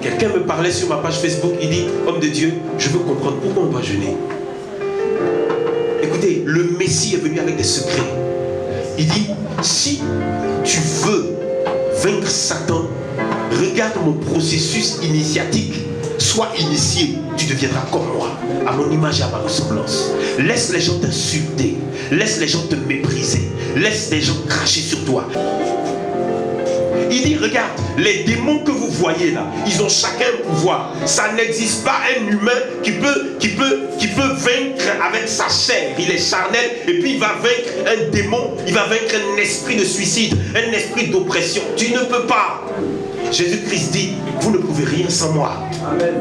Quelqu'un me parlait sur ma page Facebook, il dit, homme de Dieu, je veux comprendre pourquoi on doit jeûner. Écoutez, le Messie est venu avec des secrets. Il dit, si tu veux vaincre Satan, regarde mon processus initiatique, sois initié, tu deviendras comme moi, à mon image et à ma ressemblance. Laisse les gens t'insulter, laisse les gens te mépriser, laisse les gens cracher sur toi. Il dit, regarde, les démons que vous voyez là, ils ont chacun un pouvoir. Ça n'existe pas un humain qui peut vaincre avec sa chair. Il est charnel et puis il va vaincre un démon, il va vaincre un esprit de suicide, un esprit d'oppression. Tu ne peux pas. Jésus-Christ dit, vous ne pouvez rien sans moi. Amen.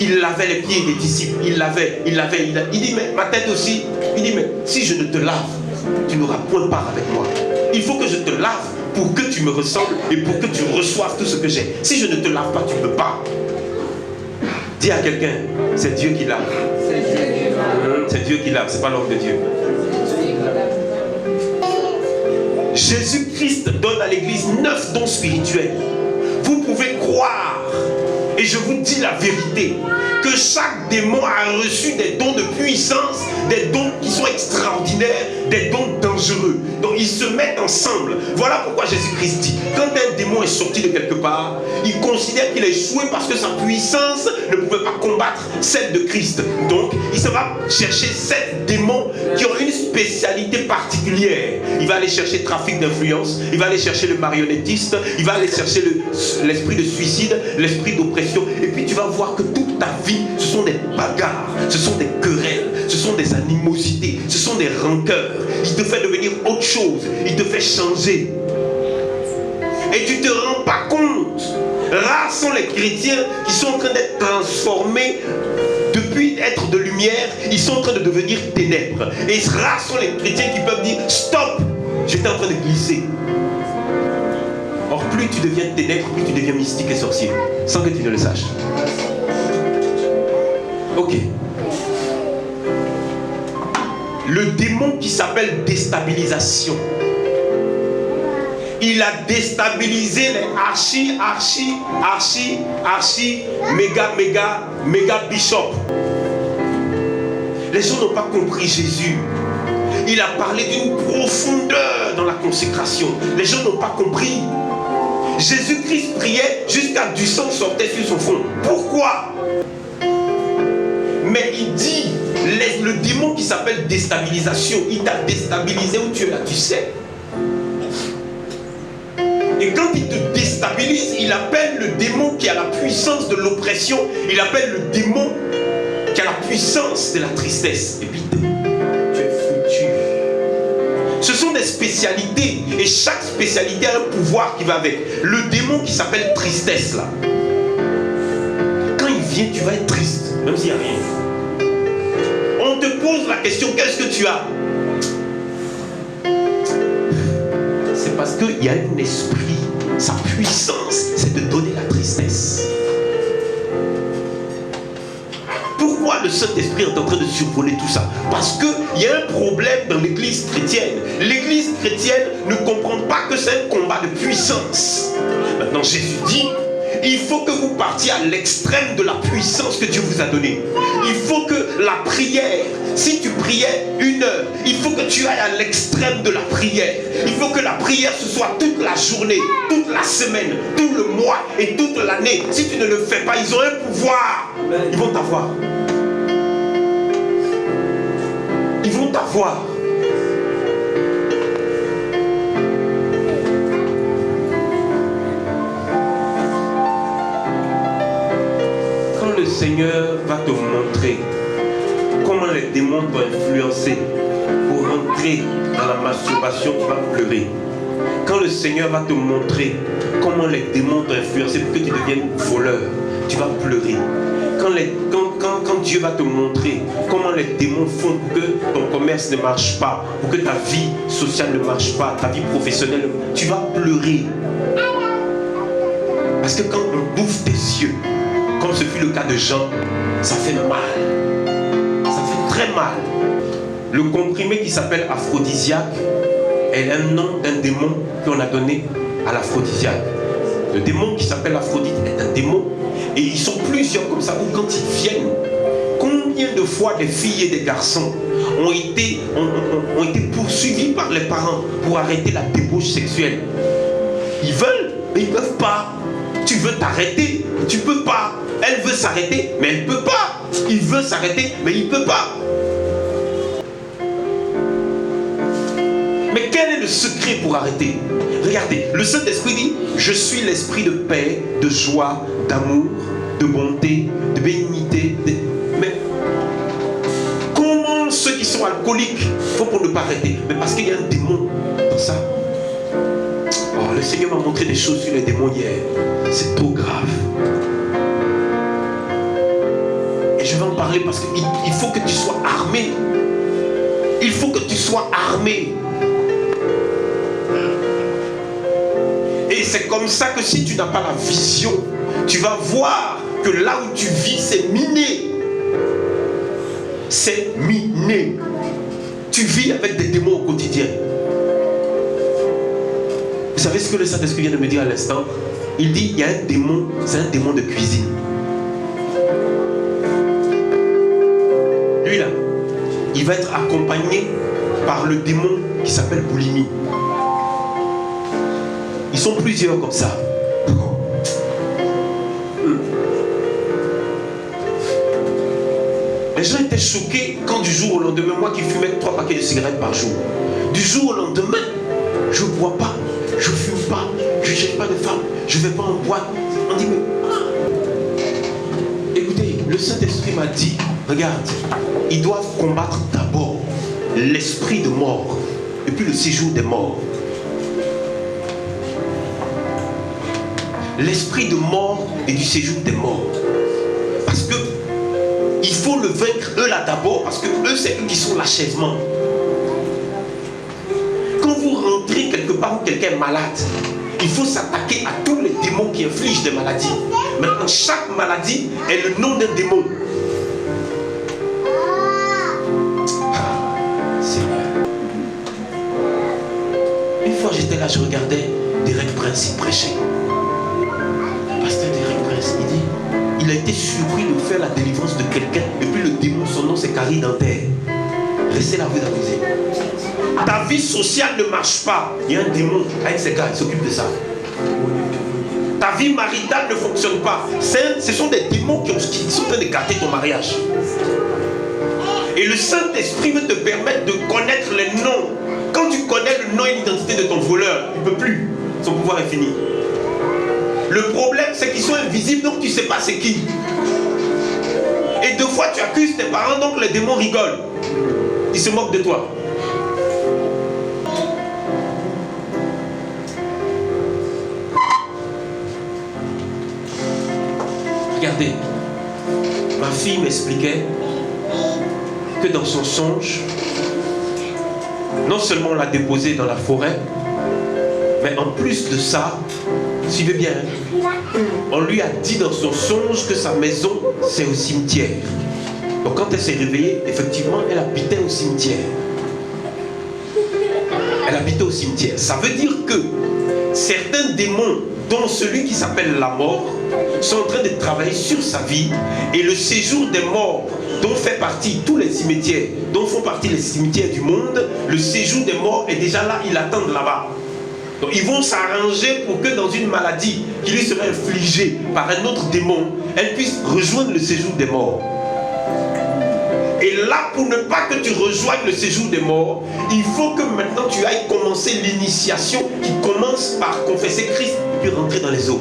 Il lavait les pieds des disciples, il dit, mais ma tête aussi. Il dit, mais si je ne te lave, tu n'auras point part avec moi. Il faut que je te lave pour que tu me ressembles et pour que tu reçoives tout ce que j'ai. Si je ne te lave pas, tu ne peux pas. Dis à quelqu'un, c'est Dieu qui lave. C'est Dieu qui lave, c'est pas l'homme de Dieu. Jésus-Christ donne à l'église 9 dons spirituels. Vous pouvez croire, et je vous dis la vérité, que chaque démon a reçu des dons de puissance, des dons qui sont extraordinaires, des dons dangereux. Donc ils se mettent ensemble. Voilà pourquoi Jésus-Christ dit, quand un démon est sorti de quelque part, il considère qu'il a échoué parce que sa puissance ne pouvait pas combattre celle de Christ. Donc il se va chercher 7 démons qui ont une spécialité particulière. Il va aller chercher trafic d'influence, il va aller chercher le marionnettiste, il va aller chercher l'esprit de suicide, l'esprit d'oppression. Et puis tu vas voir que toute ta vie, ce sont des bagarres, ce sont des querelles, ce sont des animosités, ce sont des rancœurs. Il te fait devenir autre chose, il te fait changer. Et tu ne te rends pas compte. Rares sont les chrétiens qui sont en train d'être transformés. Depuis être de lumière, ils sont en train de devenir ténèbres. Et rares sont les chrétiens qui peuvent dire stop, j'étais en train de glisser. Or, plus tu deviens ténèbres, plus tu deviens mystique et sorcier, sans que tu ne le saches. Ok. Le démon qui s'appelle déstabilisation, il a déstabilisé les méga bishop. Les gens n'ont pas compris Jésus. Il a parlé d'une profondeur dans la consécration. Les gens n'ont pas compris. Jésus-Christ priait jusqu'à du sang sortait sur son front. Pourquoi? Mais il dit, le démon qui s'appelle déstabilisation, il t'a déstabilisé où tu es là, tu sais. Et quand il te déstabilise, il appelle le démon qui a la puissance de l'oppression, il appelle le démon qui a la puissance de la tristesse. Et puis tu es foutu. Ce sont des spécialités, et chaque spécialité a un pouvoir qui va avec. Le démon qui s'appelle tristesse là, quand il vient, tu vas être triste, même s'il n'y a rien. On te pose la question, qu'est-ce que tu as? C'est parce qu'il y a un esprit, sa puissance, c'est de donner la tristesse. Pourquoi le Saint-Esprit est en train de survoler tout ça? Parce qu'il y a un problème dans l'église chrétienne. L'église chrétienne ne comprend pas que c'est un combat de puissance. Maintenant Jésus dit, il faut que vous partiez à l'extrême de la puissance que Dieu vous a donnée. Il faut que la prière, si tu priais 1 heure, il faut que tu ailles à l'extrême de la prière. Il faut que la prière ce soit toute la journée, toute la semaine, tout le mois et toute l'année. Si tu ne le fais pas, ils ont un pouvoir. Ils vont t'avoir. Ils vont t'avoir. Quand le Seigneur va te montrer comment les démons t'ont influencé pour rentrer dans la masturbation, tu vas pleurer. Quand le Seigneur va te montrer comment les démons t'ont influencé pour que tu deviennes voleur, tu vas pleurer. Quand Dieu va te montrer comment les démons font pour que ton commerce ne marche pas, pour que ta vie sociale ne marche pas, ta vie professionnelle, tu vas pleurer. Parce que quand on bouffe tes yeux, comme ce fut le cas de Jean, ça fait mal. Ça fait très mal. Le comprimé qui s'appelle aphrodisiaque est un nom d'un démon qu'on a donné à l'aphrodisiaque. Le démon qui s'appelle Aphrodite est un démon. Et ils sont plusieurs comme ça, où quand ils viennent, combien de fois des filles et des garçons ont été poursuivis par les parents pour arrêter la débauche sexuelle. Ils veulent, mais ils ne peuvent pas. Tu veux t'arrêter, tu ne peux pas. Elle veut s'arrêter, mais elle ne peut pas. Il veut s'arrêter, mais il ne peut pas. Mais quel est le secret pour arrêter? Regardez, le Saint-Esprit dit, je suis l'esprit de paix, de joie, d'amour, de bonté, de bénignité. Mais comment ceux qui sont alcooliques font pour ne pas arrêter? Mais parce qu'il y a un démon dans ça. Oh, le Seigneur m'a montré des choses sur les démons hier. C'est trop grave. Et je vais en parler parce qu'il faut que tu sois armé. Il faut que tu sois armé. Et c'est comme ça que si tu n'as pas la vision, tu vas voir que là où tu vis, c'est miné. C'est miné. Tu vis avec des démons au quotidien. Vous savez ce que le Saint-Esprit vient de me dire à l'instant? Il dit, il y a un démon, c'est un démon de cuisine. Lui là, il va être accompagné par le démon qui s'appelle boulimie. Ils sont plusieurs comme ça. Les gens étaient choqués quand du jour au lendemain, moi qui fumais 3 paquets de cigarettes par jour, du jour au lendemain, je ne bois pas, je ne fume pas, je ne cherche pas de femme, je ne vais pas en boîte. On dit, mais écoutez, le Saint-Esprit m'a dit, regarde, ils doivent combattre d'abord l'esprit de mort et puis le séjour des morts. L'esprit de mort et du séjour des morts. Parce que il faut le vaincre eux là d'abord, parce que eux c'est eux qui sont l'achèvement. Quand vous rentrez quelque part où quelqu'un est malade, il faut s'attaquer à tous les démons qui infligent des maladies. Maintenant, chaque maladie est le nom d'un démon. Seigneur. Une fois j'étais là, je regardais Derek Prince, il prêchait. Pasteur Derek Prince, il dit, il a été surpris de faire la délivrance de quelqu'un, et puis le démon, son nom c'est Carrie Dentaire. Laissez-la vous amuser. Ta vie sociale ne marche pas. Il y a un démon avec ces gars, il s'occupe de ça. Ta vie maritale ne fonctionne pas. Ce sont des démons qui sont en train de gâter ton mariage. Et le Saint-Esprit veut te permettre de connaître les noms. Quand tu connais le nom et l'identité de ton voleur, il ne peut plus. Son pouvoir est fini. Le problème, c'est qu'ils sont invisibles, donc tu ne sais pas c'est qui. Et 2 fois, tu accuses tes parents, donc les démons rigolent. Ils se moquent de toi. Regardez, ma fille m'expliquait que dans son songe, non seulement on l'a déposé dans la forêt, mais en plus de ça, suivez bien, on lui a dit dans son songe que sa maison c'est au cimetière. Donc quand elle s'est réveillée, effectivement elle habitait au cimetière. Elle habitait au cimetière. Ça veut dire que certains démons, dont celui qui s'appelle la mort, sont en train de travailler sur sa vie, et le séjour des morts dont fait partie tous les cimetières, dont font partie les cimetières du monde, le séjour des morts est déjà là, il attend là-bas. Donc ils vont s'arranger pour que dans une maladie qui lui serait infligée par un autre démon, elle puisse rejoindre le séjour des morts. Et là, pour ne pas que tu rejoignes le séjour des morts, il faut que maintenant tu ailles commencer l'initiation qui commence par confesser Christ et puis rentrer dans les eaux.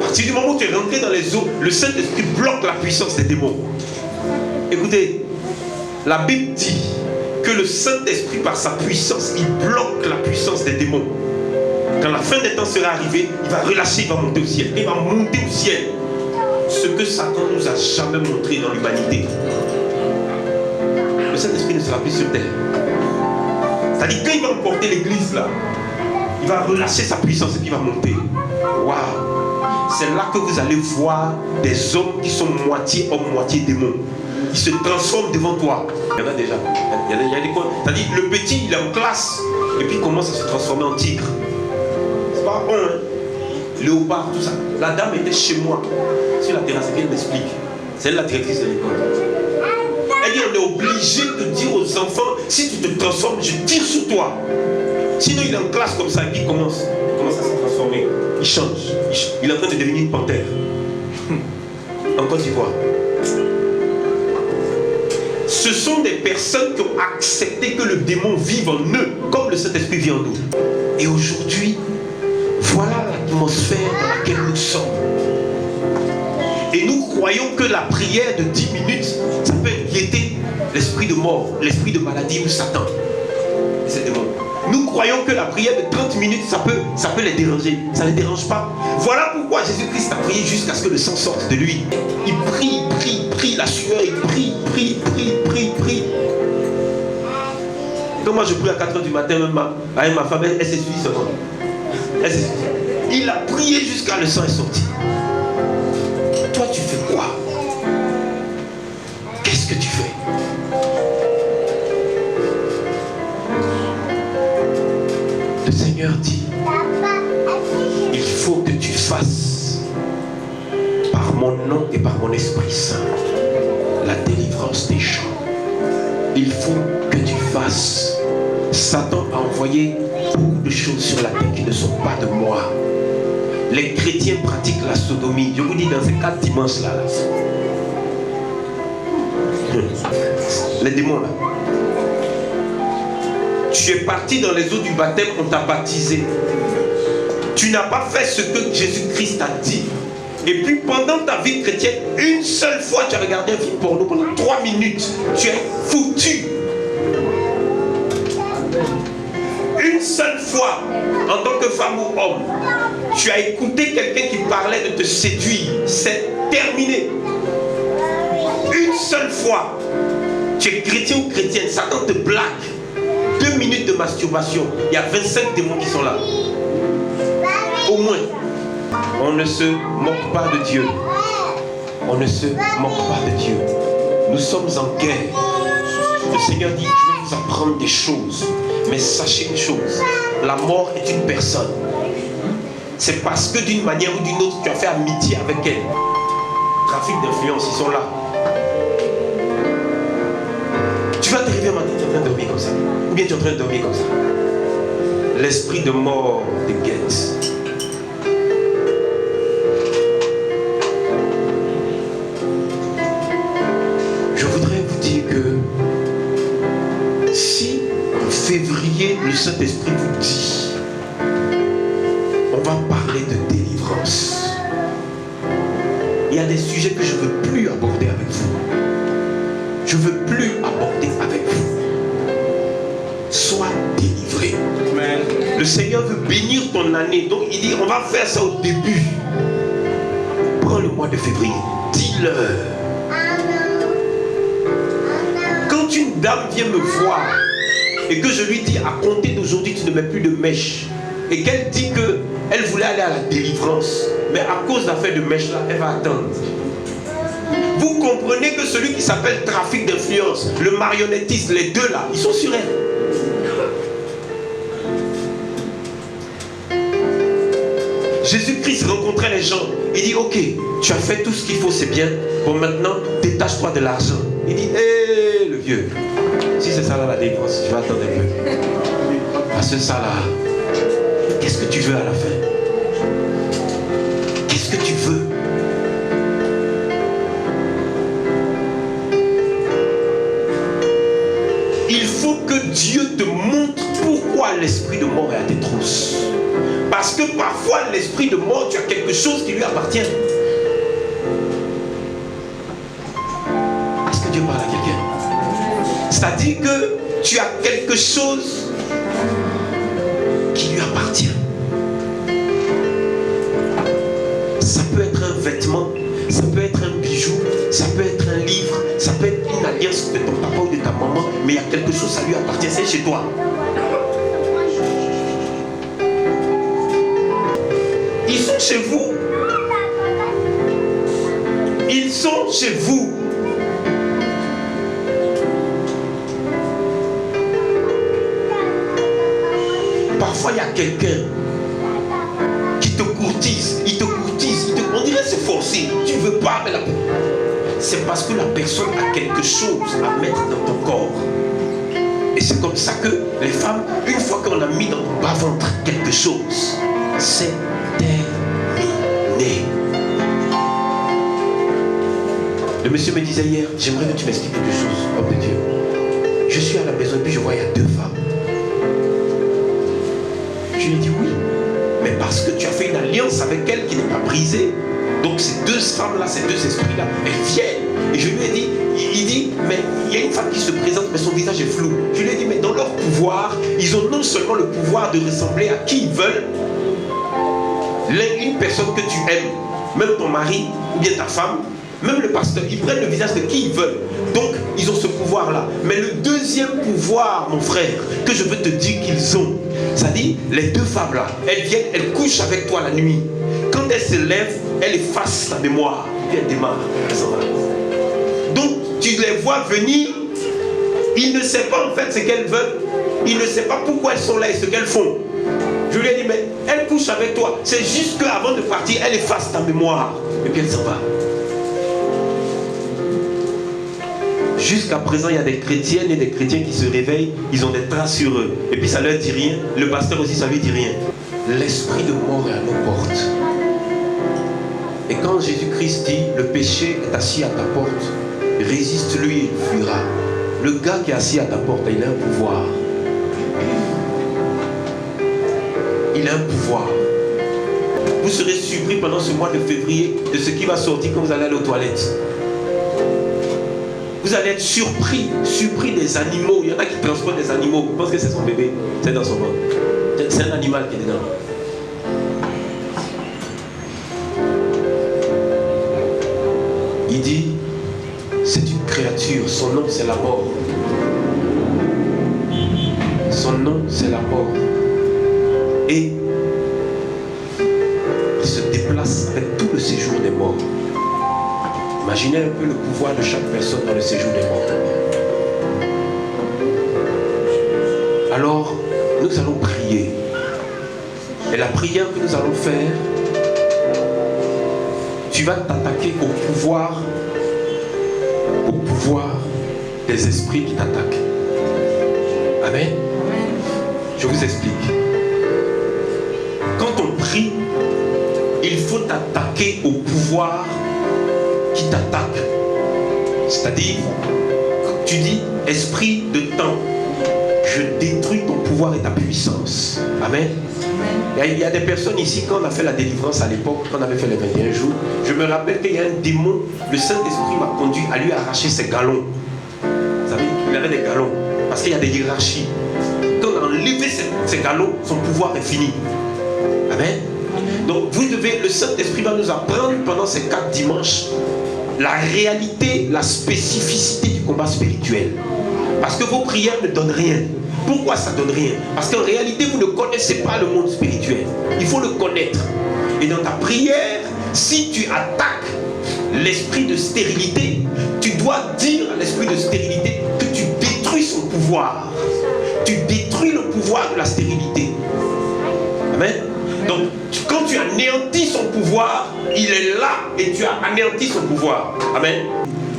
À partir du moment où tu es rentré dans les eaux, le Saint-Esprit bloque la puissance des démons. Écoutez, la Bible dit que le Saint-Esprit, par sa puissance, il bloque la puissance des démons. Quand la fin des temps sera arrivée, il va relâcher, il va monter au ciel. Il va monter au ciel. Ce que Satan ne nous a jamais montré dans l'humanité. Le Saint-Esprit ne sera plus sur terre. C'est-à-dire quand il va emporter l'église là, il va relâcher sa puissance et puis il va monter. Waouh! C'est là que vous allez voir des hommes qui sont moitié hommes, moitié démons. Ils se transforment devant toi. Il y en a déjà. Il y a des quoi. C'est-à-dire le petit, il est en classe et puis il commence à se transformer en tigre. C'est pas bon, hein? léopard, tout ça. La dame était chez moi, sur la terrasse, elle m'explique. C'est elle la directrice de l'école. Elle dit, on est obligé de dire aux enfants, si tu te transformes, je tire sur toi. Sinon, il est en classe comme ça, et puis il commence à se transformer. Il change. Il est en train de devenir une panthère. En Côte d'Ivoire. Ce sont des personnes qui ont accepté que le démon vive en eux, comme le Saint-Esprit vit en nous. Et aujourd'hui, voilà l'atmosphère dans laquelle nous sommes. Et nous croyons que la prière de 10 minutes, ça peut inquiéter l'esprit de mort, l'esprit de maladie ou Satan. Et c'est démon. Nous croyons que la prière de 30 minutes, ça peut les déranger. Ça ne les dérange pas. Voilà pourquoi Jésus-Christ a prié jusqu'à ce que le sang sorte de lui. Il prie, la sueur, il prie. Donc moi je prie à 4 h du matin, même avec ma femme, elle s'essuie seulement. Il a prié jusqu'à le sang est sorti. Toi tu fais quoi? Qu'est-ce que tu fais? Le Seigneur dit, il faut que tu fasses par mon nom et par mon Esprit Saint la délivrance des gens. Il faut que tu fasses. Satan a envoyé beaucoup de choses sur la terre qui ne sont pas de moi. Les chrétiens pratiquent la sodomie. Je vous dis dans ces 4 dimanches là. Les démons là. Tu es parti dans les eaux du baptême, on t'a baptisé. Tu n'as pas fait ce que Jésus-Christ t'a dit. Et puis pendant ta vie chrétienne, une seule fois tu as regardé un film porno pendant 3 minutes. Tu es foutu. Une seule fois, en tant que femme ou homme, tu as écouté quelqu'un qui parlait de te séduire. C'est terminé. Une seule fois, tu es chrétien ou chrétienne, Satan te blague. 2 minutes de masturbation, il y a 25 démons qui sont là. Au moins, on ne se moque pas de Dieu. On ne se moque pas de Dieu. Nous sommes en guerre. Le Seigneur dit, je vais vous apprendre des choses. Mais sachez une chose, la mort est une personne. C'est parce que d'une manière ou d'une autre, tu as fait amitié avec elle. Trafic d'influence, ils sont là. Tu vas te réveiller un matin, tu es en train de dormir comme ça. Ou bien tu es en train de dormir comme ça. L'esprit de mort te guette. Je voudrais vous dire que si en février le Saint-Esprit vous dit, on va parler de délivrance. Il y a des sujets que je ne veux plus aborder avec vous. Je ne veux plus aborder avec vous. Sois délivré. Amen. Le Seigneur veut bénir ton année. Donc il dit, on va faire ça au début. Prends le mois de février. Dis-leur. Quand une dame vient me voir et que je lui dis, à compter d'aujourd'hui, tu ne mets plus de mèche. Et qu'elle dit qu'elle voulait aller à la délivrance. Mais à cause d'affaires de mèche là, elle va attendre. Vous comprenez que celui qui s'appelle trafic d'influence, le marionnettiste, les deux là, ils sont sur elle. Jésus-Christ rencontrait les gens. Il dit, ok, tu as fait tout ce qu'il faut, c'est bien. Bon, maintenant, détache-toi de l'argent. Il dit, hé, le vieux, si c'est ça là la délivrance, tu vas attendre un peu. Parce que ça là, qu'est-ce que tu veux à la fin? Qu'est-ce que tu veux? Il faut que Dieu te montre pourquoi l'esprit de mort est à tes trousses. Parce que parfois l'esprit de mort, tu as quelque chose qui lui appartient. Est-ce que Dieu parle à quelqu'un? C'est-à-dire que tu as quelque chose qui lui appartient. Ça peut être un vêtement, ça peut être un bijou, ça peut être un livre, ça peut être une alliance de ton papa ou de ta maman, mais il y a quelque chose, ça lui appartient, c'est chez toi. Ils sont chez vous. Ils sont chez vous. Parfois, il y a quelqu'un qui te court courtise, on dirait c'est forcé. Tu ne veux pas, mais c'est parce que la personne a quelque chose à mettre dans ton corps. Et c'est comme ça que les femmes, une fois qu'on a mis dans ton bas-ventre quelque chose, c'est terminé. Le monsieur me disait hier, j'aimerais que tu m'expliques quelque chose, homme de Dieu. Je suis à la maison et puis je vois il y a 2 femmes. Je lui ai dit oui, mais parce que tu as fait une alliance avec elle qui n'est pas brisée. Donc ces 2 femmes-là, ces 2 esprits-là, elles viennent. Et je lui ai dit, il dit, mais il y a une femme qui se présente, mais son visage est flou. Je lui ai dit, mais dans leur pouvoir, ils ont non seulement le pouvoir de ressembler à qui ils veulent, une personne que tu aimes, même ton mari ou bien ta femme, même le pasteur, ils prennent le visage de qui ils veulent. Donc, ils ont ce pouvoir-là. Mais le deuxième pouvoir, mon frère, que je veux te dire qu'ils ont, c'est-à-dire, les 2 femmes-là, elles viennent, elles couchent avec toi la nuit. Quand elles se lèvent, elles effacent ta mémoire. Puis elles démarrent. Elles s'en vont. Donc, tu les vois venir. Ils ne savent pas en fait ce qu'elles veulent. Ils ne savent pas pourquoi elles sont là et ce qu'elles font. Je lui ai dit, mais elles couchent avec toi. C'est juste qu'avant de partir, elles effacent ta mémoire. Et puis elles s'en vont. Jusqu'à présent, il y a des chrétiennes et des chrétiens qui se réveillent, ils ont des traces sur eux. Et puis ça leur dit rien. Le pasteur aussi, ça lui dit rien. L'esprit de mort est à nos portes. Et quand Jésus-Christ dit, le péché est assis à ta porte, résiste-lui et il fuira. Le gars qui est assis à ta porte, il a un pouvoir. Il a un pouvoir. Vous serez surpris pendant ce mois de février de ce qui va sortir quand vous allez aller aux toilettes. Vous allez être surpris des animaux. Il y en a qui transportent des animaux. Vous pensez que c'est son bébé, c'est dans son ventre. C'est un animal qui est dedans. Il dit, c'est une créature, son nom c'est la mort. Son nom c'est la mort. Et il se déplace avec tout le séjour des morts. Imaginez un peu le pouvoir de chaque personne dans le séjour des morts. Alors, nous allons prier. Et la prière que nous allons faire, tu vas t'attaquer au pouvoir des esprits qui t'attaquent. Amen. Je vous explique. Quand on prie, il faut t'attaquer au pouvoir qui t'attaque. C'est-à-dire, tu dis, esprit de temps, je détruis ton pouvoir et ta puissance. Amen. Il y a des personnes ici, quand on a fait la délivrance à l'époque, quand on avait fait les 21 jours, je me rappelle qu'il y a un démon, le Saint-Esprit m'a conduit à lui arracher ses galons. Vous savez, il avait des galons, parce qu'il y a des hiérarchies. Quand on a enlevé ces galons, son pouvoir est fini. Amen. Donc vous devez, le Saint-Esprit va nous apprendre pendant ces 4 dimanches la réalité, la spécificité du combat spirituel. Parce que vos prières ne donnent rien. Pourquoi ça ne donne rien? Parce qu'en réalité, vous ne connaissez pas le monde spirituel. Il faut le connaître. Et dans ta prière, si tu attaques l'esprit de stérilité, tu dois dire à l'esprit de stérilité que tu détruis son pouvoir. Tu détruis le pouvoir de la stérilité. Amen. Donc, quand tu anéantis son pouvoir, il est là et tu as anéanti son pouvoir. Amen.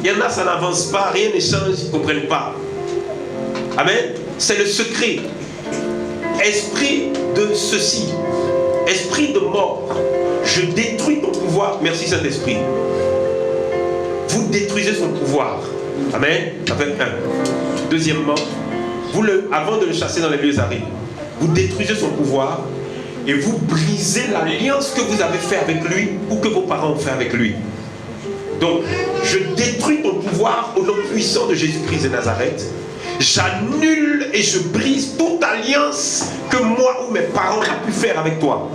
Il y en a, ça n'avance pas, rien ne change, ils ne comprennent pas. Amen. C'est le secret. Esprit de ceci, esprit de mort, je détruis ton pouvoir. Merci Saint-Esprit. Vous détruisez son pouvoir. Amen. Ça fait 1. Deuxièmement, avant de le chasser dans les lieux arides, vous détruisez son pouvoir et vous brisez l'alliance que vous avez fait avec lui ou que vos parents ont fait avec lui. Donc, je détruis ton pouvoir au nom puissant de Jésus-Christ de Nazareth. J'annule et je brise toute alliance que moi ou mes parents ont pu faire avec toi.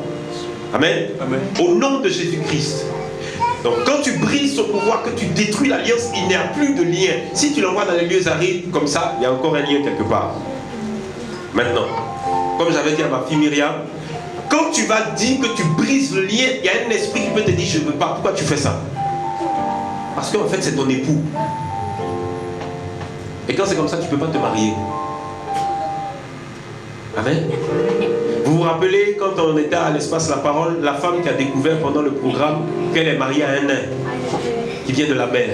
Amen. Amen. Au nom de Jésus-Christ. Donc quand tu brises son pouvoir, que tu détruis l'alliance, il n'y a plus de lien. Si tu l'envoies dans les lieux arides, comme ça, il y a encore un lien quelque part. Maintenant, comme j'avais dit à ma fille Myriam, quand tu vas dire que tu brises le lien, il y a un esprit qui peut te dire, je ne veux pas. Pourquoi tu fais ça? Parce qu'en fait, c'est ton époux. Et quand c'est comme ça, tu ne peux pas te marier. Amen. Vous vous rappelez, quand on était à l'espace La Parole, la femme qui a découvert pendant le programme qu'elle est mariée à un nain qui vient de la mer.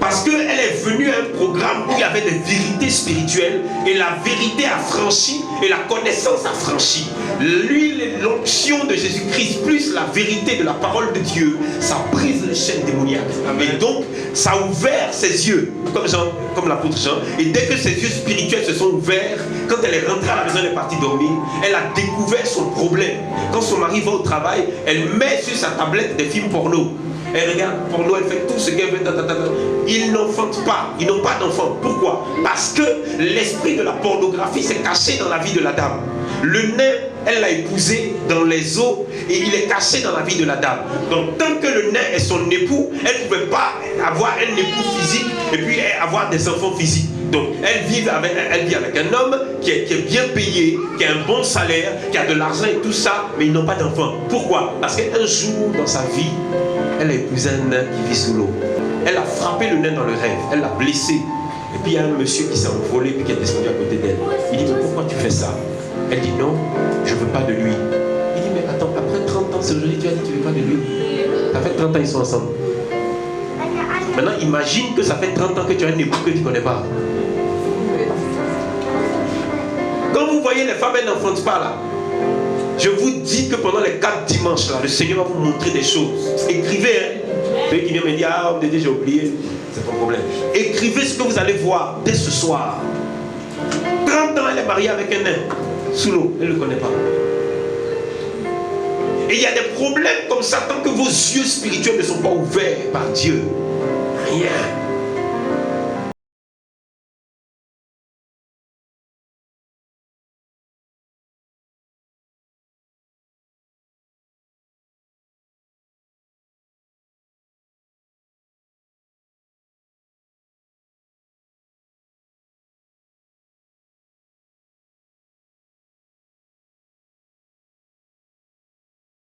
Parce qu'elle est venue à un programme où il y avait des vérités spirituelles et la vérité a franchi et la connaissance a franchi. L'huile et l'onction de Jésus-Christ plus la vérité de la parole de Dieu, ça brise les chaînes démoniaques. Et donc, ça a ouvert ses yeux, comme l'apôtre Jean. Et dès que ses yeux spirituels se sont ouverts, quand elle est rentrée à la maison, elle est partie dormir, elle a découvert son problème. Quand son mari va au travail, elle met sur sa tablette des films porno. Elle regarde porno, elle fait tout ce qu'elle veut. Ils n'enfantent pas, ils n'ont pas d'enfants. Pourquoi? Parce que l'esprit de la pornographie s'est caché dans la vie de la dame. Le nain, elle l'a épousé dans les eaux et il est caché dans la vie de la dame. Donc tant que le nain est son époux, elle ne pouvait pas avoir un époux physique et puis avoir des enfants physiques. Donc elle vit avec un homme qui est bien payé, qui a un bon salaire, qui a de l'argent et tout ça, mais ils n'ont pas d'enfants. Pourquoi? Parce qu'un jour dans sa vie, elle a épousé un nain qui vit sous l'eau. Elle a frappé le nain dans le rêve, elle l'a blessé. Et puis il y a un monsieur qui s'est envolé et qui est descendu à côté d'elle. Il dit, mais pourquoi tu fais ça? Elle dit, non, je ne veux pas de lui. Il dit, mais attends, après 30 ans, c'est aujourd'hui tu as dit que tu ne veux pas de lui. Ça fait 30 ans, ils sont ensemble. Maintenant, imagine que ça fait 30 ans que tu as un époux que tu ne connais pas. Quand vous voyez les femmes, elles n'enfantent pas là. Je vous dis que pendant les 4 dimanches, là, le Seigneur va vous montrer des choses. Écrivez, hein. Celui qui vient me dire, ah, j'ai oublié, c'est pas un problème. Écrivez ce que vous allez voir dès ce soir. 30 ans, elle est mariée avec un nain, sous l'eau, elle ne le connaît pas. Et il y a des problèmes comme ça, tant que vos yeux spirituels ne sont pas ouverts par Dieu. Rien.